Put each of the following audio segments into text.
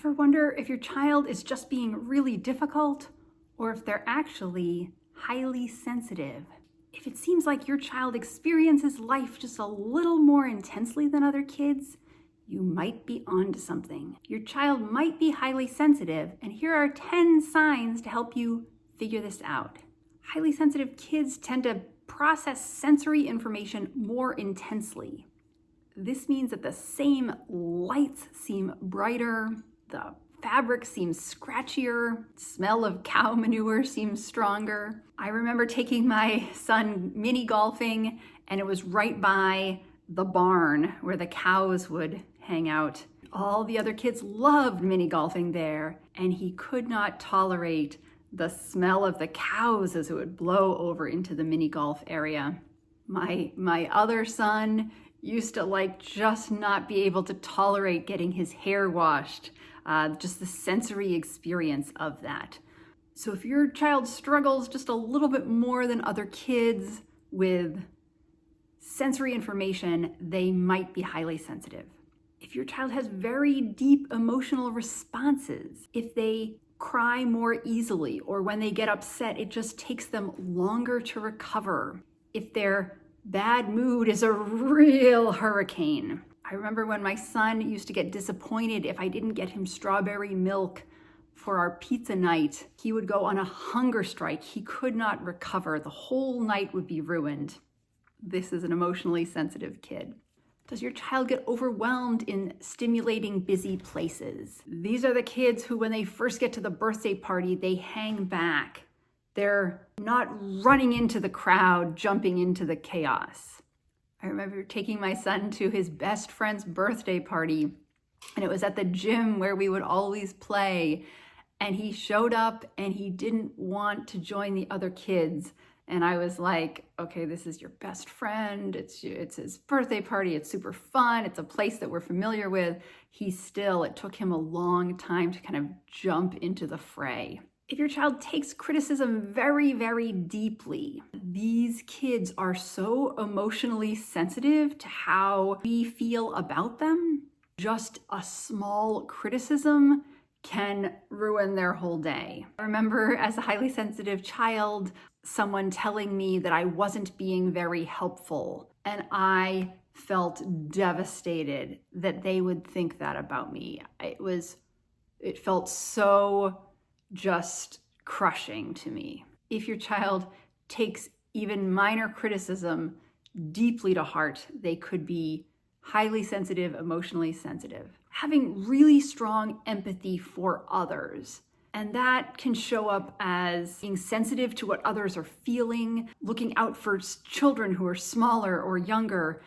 Ever wonder if your child is just being really difficult or if they're actually highly sensitive? If it seems like your child experiences life just a little more intensely than other kids, you might be onto something. Your child might be highly sensitive, and here are 10 signs to help you figure this out. Highly sensitive kids tend to process sensory information more intensely. This means that the same lights seem brighter, the fabric seems scratchier, smell of cow manure seems stronger. I remember taking my son mini golfing, and it was right by the barn where the cows would hang out. All the other kids loved mini golfing there, and he could not tolerate the smell of the cows as it would blow over into the mini golf area. My other son used to just not be able to tolerate getting his hair washed, just the sensory experience of that. So if your child struggles just a little bit more than other kids with sensory information, they might be highly sensitive. If your child has very deep emotional responses, if they cry more easily, or when they get upset, it just takes them longer to recover, if their bad mood is a real hurricane. I remember when my son used to get disappointed if I didn't get him strawberry milk for our pizza night. He would go on a hunger strike. He could not recover. The whole night would be ruined. This is an emotionally sensitive kid. Does your child get overwhelmed in stimulating busy places? These are the kids who, when they first get to the birthday party, they hang back. They're not running into the crowd, jumping into the chaos. I remember taking my son to his best friend's birthday party, and it was at the gym where we would always play. And he showed up and he didn't want to join the other kids. And I was like, okay, this is your best friend. It's his birthday party. It's super fun. It's a place that we're familiar with. It took him a long time to kind of jump into the fray. If your child takes criticism very, very deeply, these kids are so emotionally sensitive to how we feel about them. Just a small criticism can ruin their whole day. I remember as a highly sensitive child, someone telling me that I wasn't being very helpful, and I felt devastated that they would think that about me. It felt so just crushing to me. If your child takes even minor criticism deeply to heart, they could be highly sensitive, emotionally sensitive. Having really strong empathy for others. And that can show up as being sensitive to what others are feeling, looking out for children who are smaller or younger,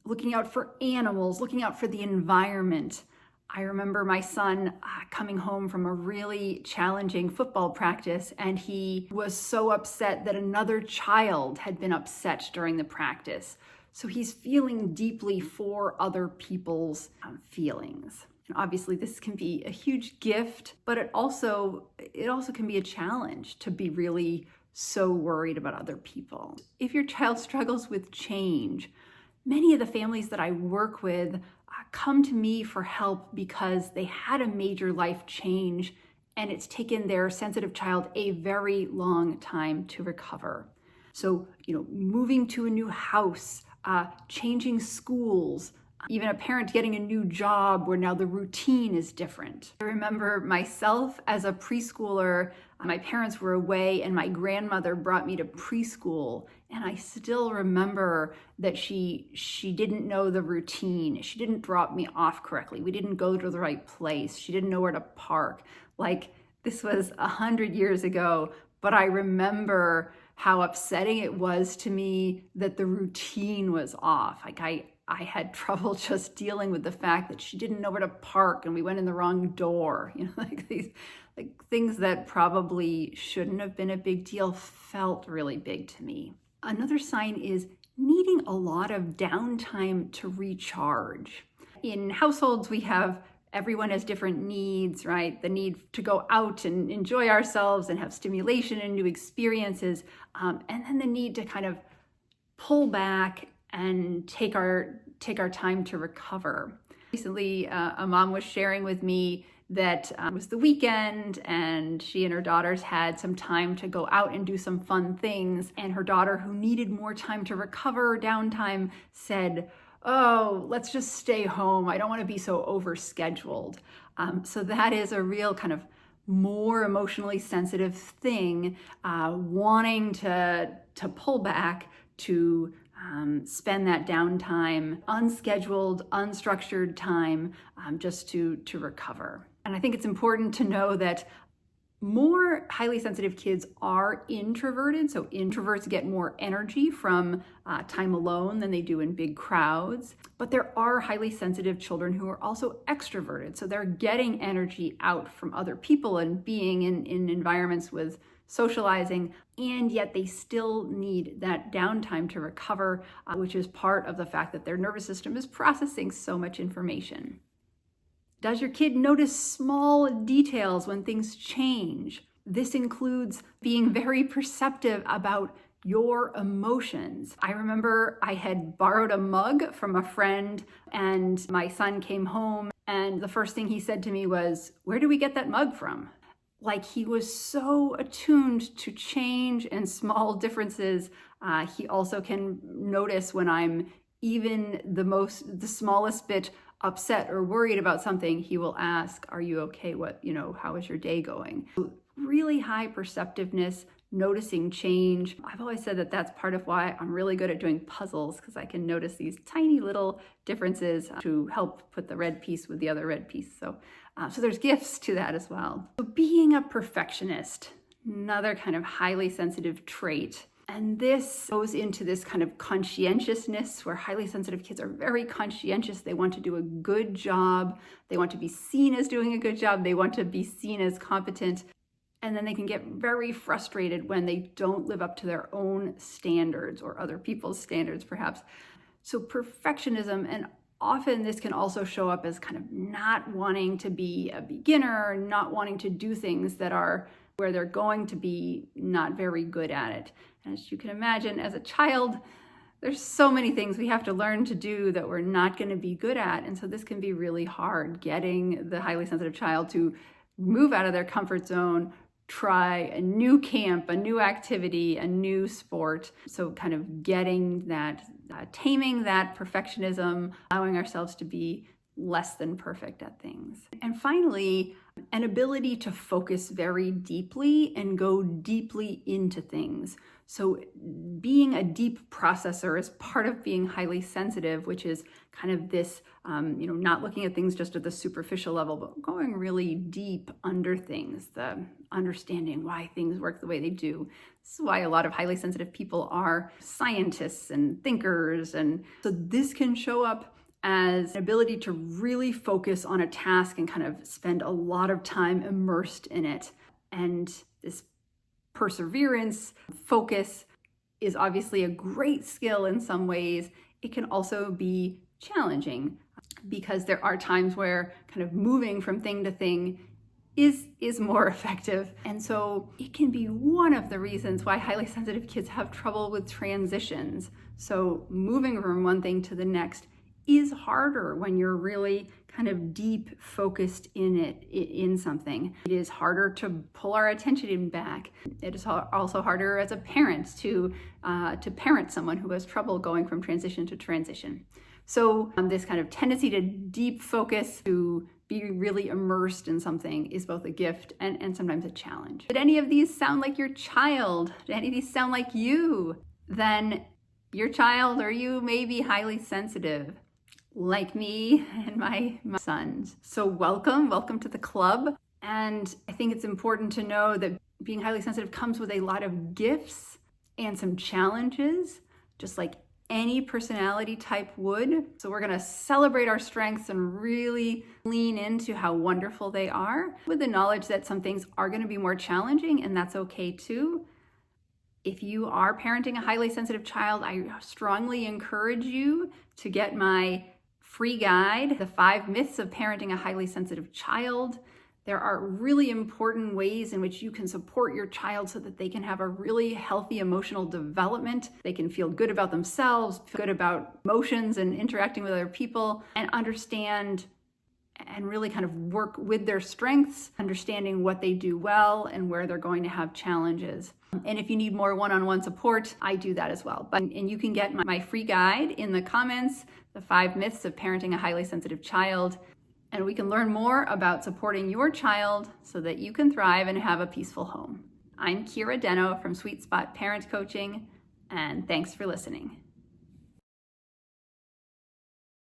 looking out for animals, looking out for the environment. I remember my son coming home from a really challenging football practice, and he was so upset that another child had been upset during the practice. So he's feeling deeply for other people's feelings. And obviously this can be a huge gift, but it also can be a challenge to be really so worried about other people. If your child struggles with change, many of the families that I work with come to me for help because they had a major life change and it's taken their sensitive child a very long time to recover. So, moving to a new house, changing schools, even a parent getting a new job where now the routine is different. I remember myself as a preschooler, my parents were away and my grandmother brought me to preschool. And I still remember that she didn't know the routine. She didn't drop me off correctly. We didn't go to the right place. She didn't know where to park. This was 100 years ago, but I remember how upsetting it was to me that the routine was off. I had trouble just dealing with the fact that she didn't know where to park and we went in the wrong door. These things that probably shouldn't have been a big deal felt really big to me. Another sign is needing a lot of downtime to recharge. In households, everyone has different needs, right? The need to go out and enjoy ourselves and have stimulation and new experiences, and then the need to kind of pull back and take our time to recover. Recently, a mom was sharing with me that it was the weekend and she and her daughters had some time to go out and do some fun things. And her daughter, who needed more time to recover, downtime, said, "Oh, let's just stay home. I don't want to be so overscheduled." So that is a real kind of more emotionally sensitive thing, wanting to pull back, to spend that downtime, unscheduled, unstructured time, just to recover. And I think it's important to know that more highly sensitive kids are introverted. So introverts get more energy from time alone than they do in big crowds. But there are highly sensitive children who are also extroverted. So they're getting energy out from other people and being in environments with socializing, and yet they still need that downtime to recover, which is part of the fact that their nervous system is processing so much information. Does your kid notice small details when things change? This includes being very perceptive about your emotions. I remember I had borrowed a mug from a friend and my son came home and the first thing he said to me was, "Where do we get that mug from?" Like he was so attuned to change and small differences. He also can notice when I'm even the smallest bit upset or worried about something. He will ask, "Are you okay? How is your day going?" Really high perceptiveness, noticing change. I've always said that that's part of why I'm really good at doing puzzles, because I can notice these tiny little differences to help put the red piece with the other red piece. So there's gifts to that as well. So being a perfectionist, another kind of highly sensitive trait. And this goes into this kind of conscientiousness where highly sensitive kids are very conscientious. They want to do a good job. They want to be seen as doing a good job. They want to be seen as competent. And then they can get very frustrated when they don't live up to their own standards or other people's standards, perhaps. So perfectionism, and often this can also show up as kind of not wanting to be a beginner, not wanting to do things that are where they're going to be not very good at it. And as you can imagine, as a child, there's so many things we have to learn to do that we're not going to be good at. And so this can be really hard, getting the highly sensitive child to move out of their comfort zone, try a new camp, a new activity, a new sport. So kind of getting that, taming that perfectionism, allowing ourselves to be less than perfect at things. And finally, an ability to focus very deeply and go deeply into things. So being a deep processor is part of being highly sensitive, which is kind of this, not looking at things just at the superficial level, but going really deep under things, the understanding why things work the way they do. This is why a lot of highly sensitive people are scientists and thinkers. And so this can show up as an ability to really focus on a task and kind of spend a lot of time immersed in it. And this perseverance, focus is obviously a great skill in some ways. It can also be challenging because there are times where kind of moving from thing to thing is more effective. And so it can be one of the reasons why highly sensitive kids have trouble with transitions. So moving from one thing to the next is harder when you're really kind of deep focused in something. It is harder to pull our attention back. It is also harder as a parent to parent someone who has trouble going from transition to transition. So this kind of tendency to deep focus, to be really immersed in something, is both a gift and sometimes a challenge. Did any of these sound like your child? Did any of these sound like you? Then your child or you may be highly sensitive, like me and my sons. So welcome to the club. And I think it's important to know that being highly sensitive comes with a lot of gifts and some challenges, just like any personality type would. So we're going to celebrate our strengths and really lean into how wonderful they are, with the knowledge that some things are going to be more challenging, and that's okay too. If you are parenting a highly sensitive child, I strongly encourage you to get my free guide, The 5 Myths of Parenting a Highly Sensitive Child. There are really important ways in which you can support your child so that they can have a really healthy emotional development. They can feel good about themselves, feel good about emotions and interacting with other people, and understand and really kind of work with their strengths, understanding what they do well and where they're going to have challenges. And if you need more one-on-one support, I do that as well. And you can get my free guide in the comments, The 5 Myths of Parenting a Highly Sensitive Child. And we can learn more about supporting your child so that you can thrive and have a peaceful home. I'm Kira Deno from Sweet Spot Parent Coaching, and thanks for listening.